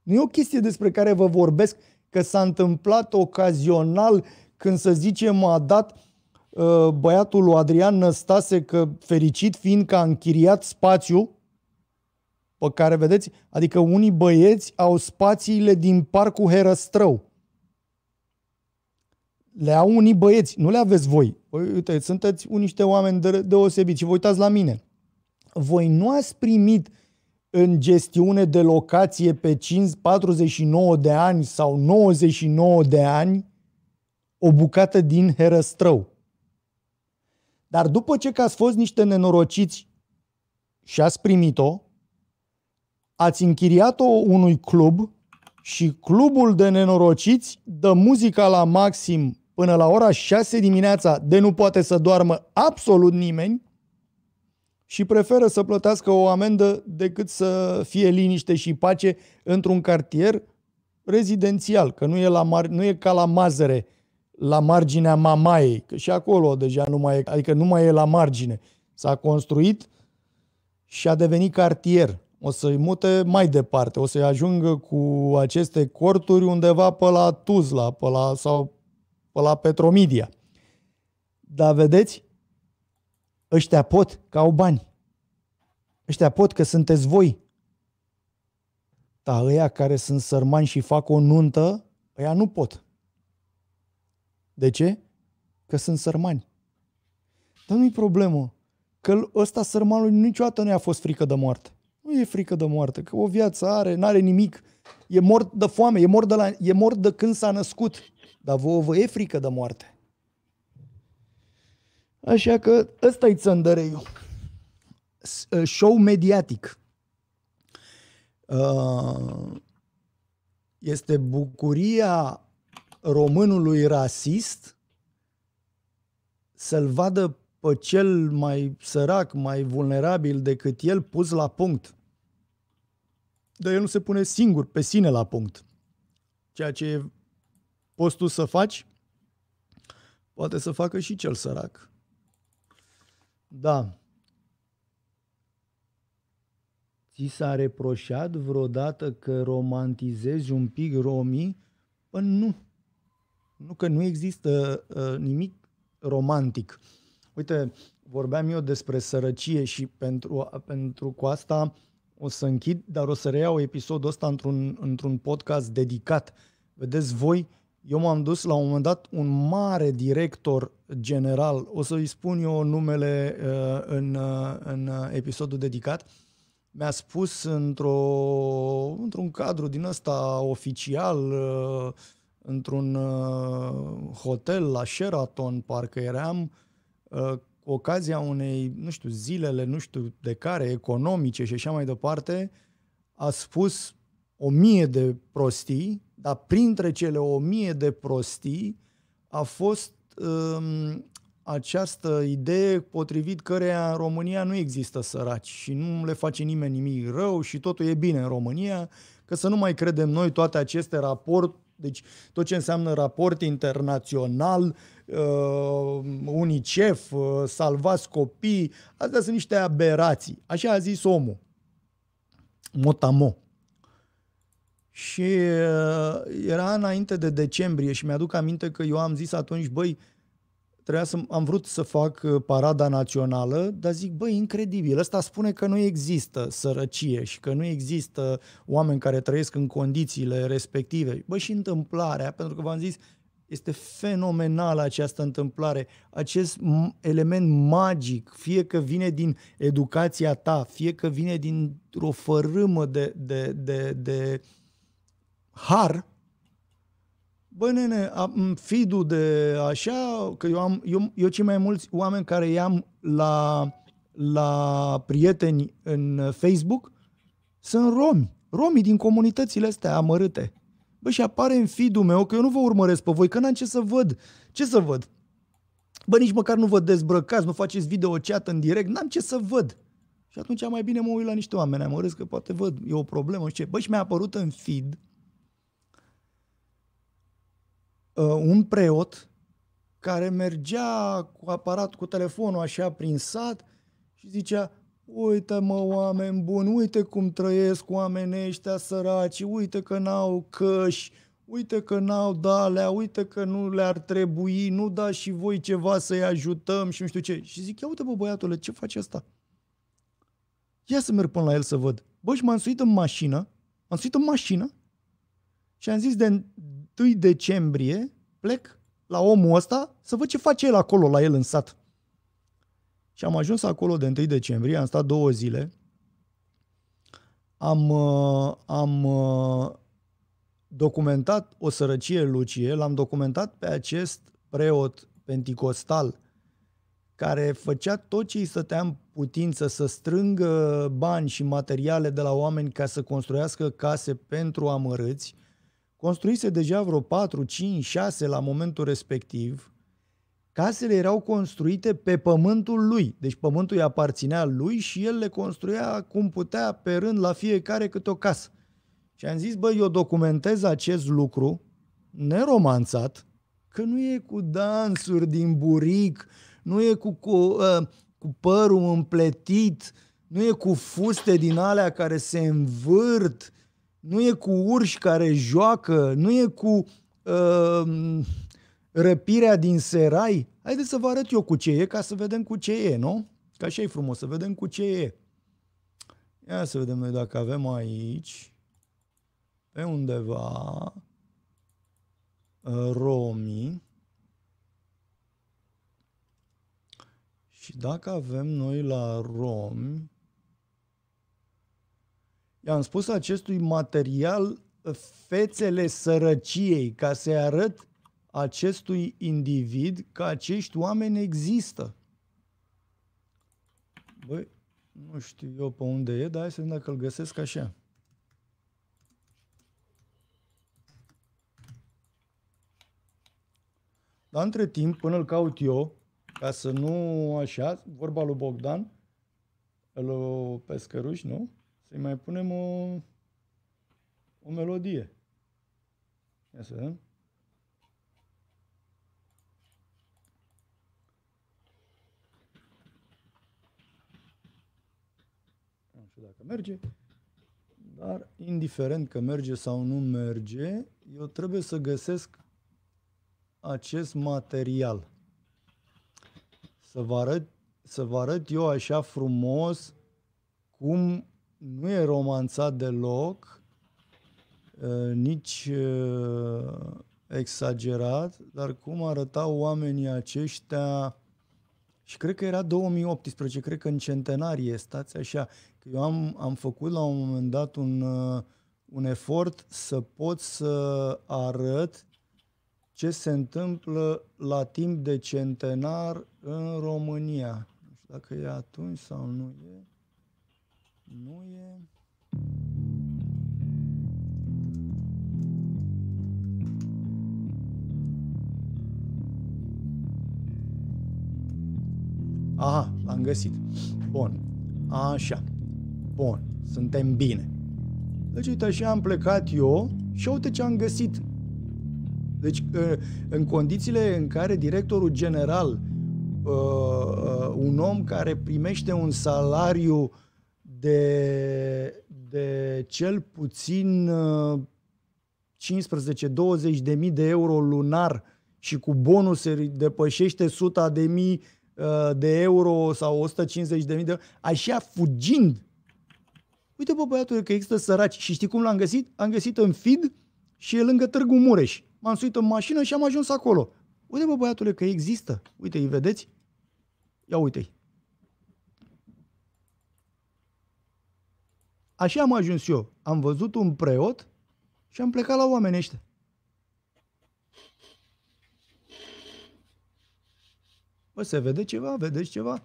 Nu e o chestie despre care vă vorbesc că s-a întâmplat ocazional când să zicem a dat băiatul lui Adrian Năstase că fericit fiindcă a închiriat spațiu pe care vedeți, adică unii băieți au spațiile din Parcul Herăstrău. Le au unii băieți, nu le aveți voi. Uite, sunteți niște oameni deosebiți și vă uitați la mine. Voi nu ați primit în gestiune de locație pe 49 de ani sau 99 de ani o bucată din Herăstrău. Dar după ce că ați fost niște nenorociți și ați primit-o, ați închiriat-o unui club și clubul de nenorociți dă muzica la maxim până la ora 6 dimineața, de nu poate să doarmă absolut nimeni și preferă să plătească o amendă decât să fie liniște și pace într-un cartier rezidențial, că nu e ca la Mazăre, la marginea Mamaiei, că și acolo deja nu mai e, adică nu mai e la margine. S-a construit și a devenit cartier. O să-i mute mai departe, o să-i ajungă cu aceste corturi undeva pe la Tuzla, sau pe la Petromidia. Dar vedeți, ăștia pot că au bani. Ăștia pot că sunteți voi. Dar ăia care sunt sărmani și fac o nuntă, ăia nu pot. De ce? Că sunt sărmani. Dar nu-i problemă. Că ăsta sărmanului niciodată nu i-a fost frică de moarte. Nu e frică de moarte, că o viață are, n-are nimic. E mort de foame, e mort de când s-a născut. Dar vă e frică de moarte. Așa că ăsta-i țăndăreiul. Show mediatic. Este bucuria românului rasist să-l vadă pe cel mai sărac, mai vulnerabil decât el pus la punct. Dar el nu se pune singur pe sine la punct. Ceea ce poți tu să faci, poate să facă și cel sărac. Da. Ți s-a reproșat vreodată că romantizezi un pic romii? Păi nu. Nu, că nu există nimic romantic. Uite, vorbeam eu despre sărăcie și pentru cu asta o să închid, dar o să reiau episodul ăsta într-un podcast dedicat. Vedeți voi, eu m-am dus la un moment dat un mare director general, o să-i spun eu numele în episodul dedicat, mi-a spus într-un cadru din ăsta oficial, într-un hotel la Sheraton, parcă eram, cu ocazia unei, nu știu, zilele, nu știu de care, economice și așa mai departe, a spus 1000 de prostii, dar printre cele 1000 de prostii a fost această idee potrivit căreia în România nu există săraci și nu le face nimeni nimic rău și totul e bine în România, că să nu mai credem noi toate aceste raporturi, deci tot ce înseamnă raport internațional, UNICEF, salvați copii, astea sunt niște aberații. Așa a zis omul. Motamo. Și era înainte de decembrie și mi-aduc aminte că eu am zis atunci, băi, am vrut să fac parada națională, dar zic, băi, incredibil, ăsta spune că nu există sărăcie și că nu există oameni care trăiesc în condițiile respective. Băi, și întâmplarea, pentru că v-am zis, este fenomenală această întâmplare, acest element magic, fie că vine din educația ta, fie că vine dintr-o fărâmă de har. Bă, nene, feed-ul de așa, că eu cei mai mulți oameni care i-am la prieteni în Facebook sunt romii din comunitățile astea amărâte. Bă, și apare în feed-ul meu, că eu nu vă urmăresc pe voi, că n-am ce să văd. Ce să văd? Bă, nici măcar nu vă dezbrăcați, nu faceți video chat în direct, n-am ce să văd. Și atunci mai bine mă uit la niște oameni amărâți, că poate văd, e o problemă, știu ce. Bă, și mi-a apărut în feed un preot care mergea cu aparat, cu telefonul așa prin sat și zicea, uite mă, oameni buni, uite cum trăiesc oamenii ăștia săraci, uite că n-au căși, uite că n-au dat alea, uite că nu le-ar trebui, nu da și voi ceva să-i ajutăm și nu știu ce. Și zic, ia uite bă băiatule, ce face asta? Ia să merg până la el să văd. Bă, și m-am suit în mașină, și am zis de 1 decembrie plec la omul ăsta să văd ce face el acolo la el în sat. Și am ajuns acolo de 1 decembrie, am stat 2 zile, am documentat o sărăcie lucie, l-am documentat pe acest preot penticostal care făcea tot ce îi stătea în putință să strângă bani și materiale de la oameni ca să construiască case pentru amărâți. Construise deja vreo 4, 5, 6 la momentul respectiv. Casele erau construite pe pământul lui, deci pământul îi aparținea lui și el le construia cum putea pe rând la fiecare câte o casă. Și am zis, bă, eu documentez acest lucru neromanțat, că nu e cu dansuri din buric, nu e cu părul împletit, nu e cu fuste din alea care se învârt, nu e cu urși care joacă, nu e cu răpirea din serai. Haideți să vă arăt eu cu ce e, ca să vedem cu ce e, nu? Că așa e frumos, să vedem cu ce e. Ia să vedem noi dacă avem aici, pe undeva, romii. Și dacă avem noi la romi, i-am spus acestui material fețele sărăciei, ca să-i arăt acestui individ că acești oameni există. Băi, nu știu eu pe unde e, dar hai să vedem dacă îl găsesc așa. Dar între timp, până îl caut eu, ca să nu așa, vorba lui Bogdan, lui Pescăruș, nu? Să-i mai punem o melodie. Ia să vedem. Nu știu dacă merge, dar indiferent că merge sau nu merge, eu trebuie să găsesc acest material. Să vă arăt eu așa frumos cum nu e romanțat deloc, nici exagerat, dar cum arătau oamenii aceștia. Și cred că era 2018, cred că în centenarie, stați așa, că eu am făcut la un moment dat un efort să pot să arăt ce se întâmplă la timp de centenar în România. Nu știu dacă e atunci sau nu e. Nu e. Aha, l-am găsit. Bun. Așa. Bun. Suntem bine. Deci, uite, așa am plecat eu și uite ce am găsit. Deci, în condițiile în care directorul general, un om care primește un salariu de cel puțin 15-20 de mii de euro lunar și cu bonusuri depășește 100 de mii de euro sau 150 de mii de euro, așa fugind. Uite, bă, băiatul, că există săraci. Și știi cum l-am găsit? Am găsit în feed și e lângă Târgu Mureș. M-am suit în mașină și am ajuns acolo. Uite, bă, băiatule, că există. Uite, îi vedeți? Ia uite-i. Așa am ajuns eu. Am văzut un preot și am plecat la oamenii ăștia. Bă, se vede ceva? Vedeți ceva?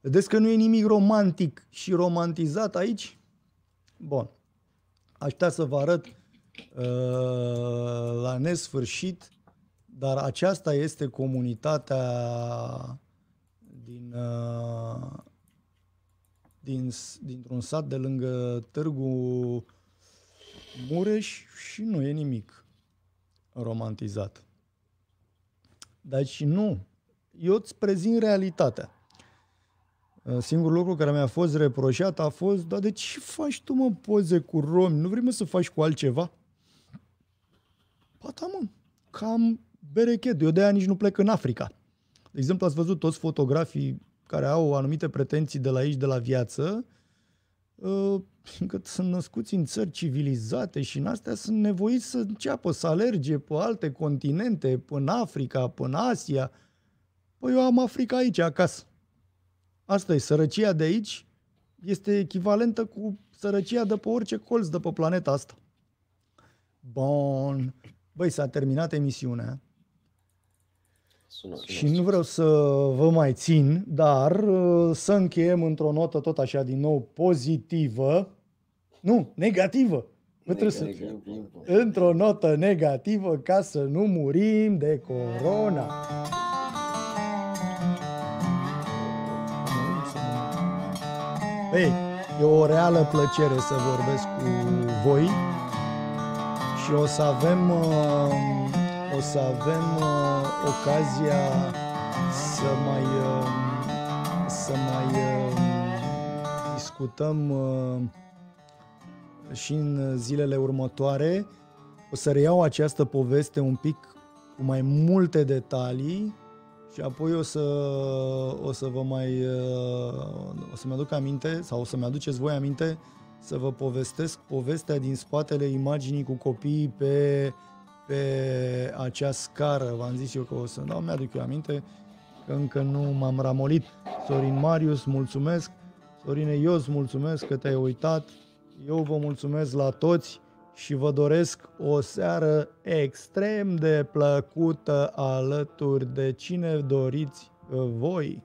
Vedeți că nu e nimic romantic și romantizat aici? Bun. Aș putea să vă arăt la nesfârșit, dar aceasta este comunitatea dintr-un sat de lângă Târgu Mureș și nu e nimic romantizat. Deci nu, eu îți prezint realitatea. Singurul lucru care mi-a fost reproșat a fost, dar de ce faci tu, mă, poze cu romi? Nu vrei, mă, să faci cu altceva? Hata, mă, cam berechet. Eu de-aia nici nu plec în Africa. De exemplu, ați văzut toți fotografii care au anumite pretenții de la aici, de la viață, că sunt născuți în țări civilizate și în astea sunt nevoiți să înceapă să alerge pe alte continente, până Africa, până Asia. Păi eu am Africa aici, acasă. Asta e, sărăcia de aici este echivalentă cu sărăcia de pe orice colț de pe planeta asta. Bun. Băi, s-a terminat emisiunea. Și nu vreau să vă mai țin, dar să încheiem într-o notă tot așa din nou pozitivă. Nu, negativă. Într-o notă negativă ca să nu murim de corona. Ei, e o reală plăcere să vorbesc cu voi și o să avem ocazia să mai discutăm și în zilele următoare. O să reiau această poveste un pic cu mai multe detalii și apoi o să-mi aduc aminte sau o să-mi aduceți voi aminte să vă povestesc povestea din spatele imaginii cu copiii pe acea scară. V-am zis eu că o să... Da, mi-aduc eu aminte că încă nu m-am ramolit. Sorin Marius, mulțumesc. Sorine Ios, mulțumesc că te-ai uitat. Eu vă mulțumesc la toți și vă doresc o seară extrem de plăcută alături de cine doriți voi.